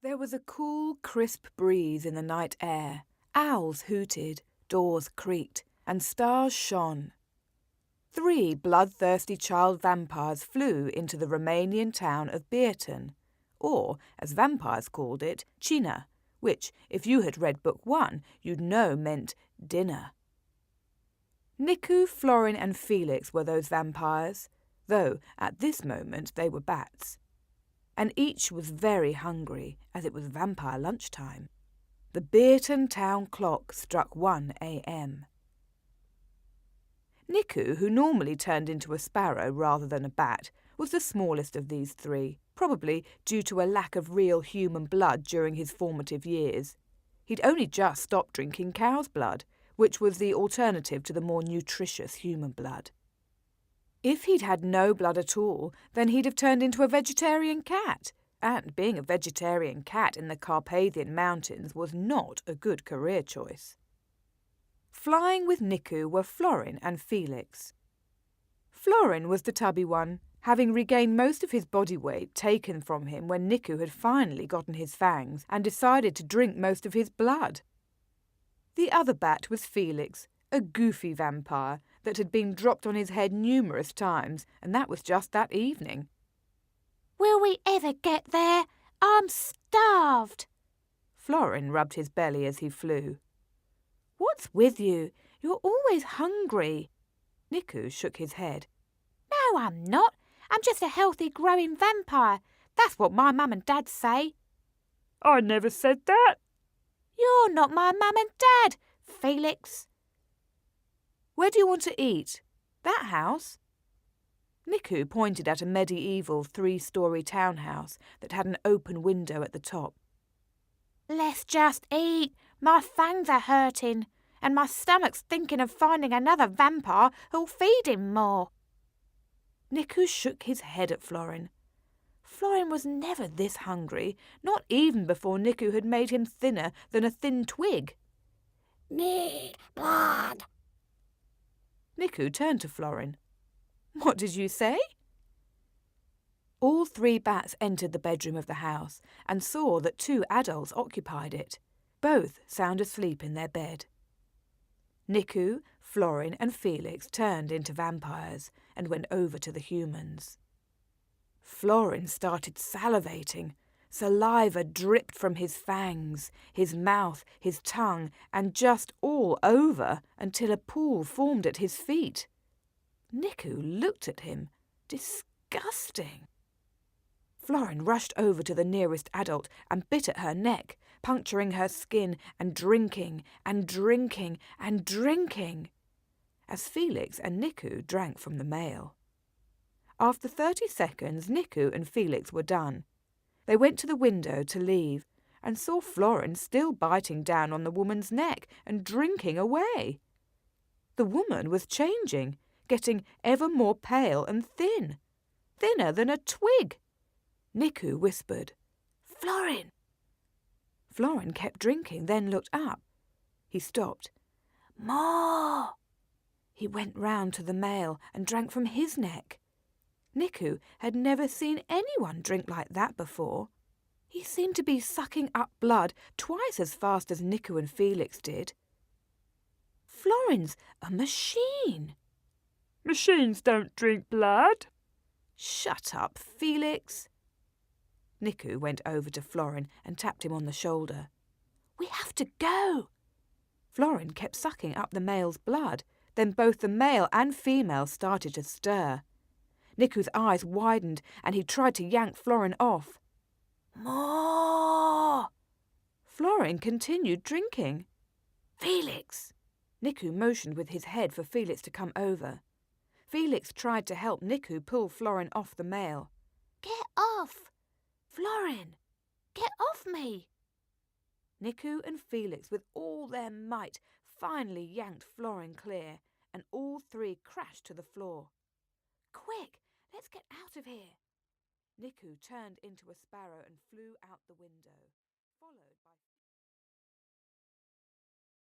There was a cool, crisp breeze in the night air. Owls hooted, doors creaked, and stars shone. 3 bloodthirsty child vampires flew into the Romanian town of Biertan, or, as vampires called it, China, which, if you had read Book 1, you'd know meant dinner. Nicu, Florin and Felix were those vampires, though at this moment they were bats. And each was very hungry, as it was vampire lunchtime. The Biertan town clock struck 1 a.m. Nicu, who normally turned into a sparrow rather than a bat, was the smallest of these 3, probably due to a lack of real human blood during his formative years. He'd only just stopped drinking cow's blood, which was the alternative to the more nutritious human blood. If he'd had no blood at all, then he'd have turned into a vegetarian cat, and being a vegetarian cat in the Carpathian Mountains was not a good career choice. Flying with Nicu were Florin and Felix. Florin was the tubby one, having regained most of his body weight taken from him when Nicu had finally gotten his fangs and decided to drink most of his blood. The other bat was Felix, a goofy vampire that had been dropped on his head numerous times, and that was just that evening. "Will we ever get there? I'm starved." Florin rubbed his belly as he flew. "What's with you? You're always hungry." Nicu shook his head. "No, I'm not. I'm just a healthy, growing vampire. That's what my mum and dad say." "I never said that." "You're not my mum and dad, Felix." "Where do you want to eat? That house?" Nicu pointed at a medieval 3-story townhouse that had an open window at the top. "Let's just eat. My fangs are hurting, and my stomach's thinking of finding another vampire who'll feed him more." Nicu shook his head at Florin. Florin was never this hungry, not even before Nicu had made him thinner than a thin twig. "Need blood." Nicu turned to Florin. "What did you say?" All 3 bats entered the bedroom of the house and saw that 2 adults occupied it, both sound asleep in their bed. Nicu, Florin and Felix turned into vampires and went over to the humans. Florin started salivating. Saliva dripped from his fangs, his mouth, his tongue, and just all over until a pool formed at his feet. Nicu looked at him. Disgusting. Florin rushed over to the nearest adult and bit at her neck, puncturing her skin and drinking and drinking and drinking, as Felix and Nicu drank from the male. After 30 seconds, Nicu and Felix were done. They went to the window to leave and saw Florin still biting down on the woman's neck and drinking away. The woman was changing, getting ever more pale and thin, thinner than a twig. Nicu whispered, "Florin!" Florin kept drinking, then looked up. He stopped. "More!" He went round to the male and drank from his neck. Nicu had never seen anyone drink like that before. He seemed to be sucking up blood twice as fast as Nicu and Felix did. "Florin's a machine." "Machines don't drink blood." "Shut up, Felix." Nicu went over to Florin and tapped him on the shoulder. "We have to go." Florin kept sucking up the male's blood. Then both the male and female started to stir. Nicu's eyes widened and he tried to yank Florin off. "More!" Florin continued drinking. "Felix!" Nicu motioned with his head for Felix to come over. Felix tried to help Nicu pull Florin off the male. "Get off! Florin! Get off me!" Nicu and Felix, with all their might, finally yanked Florin clear, and all 3 crashed to the floor. "Quick, let's get out of here." Nicu turned into a sparrow and flew out the window, followed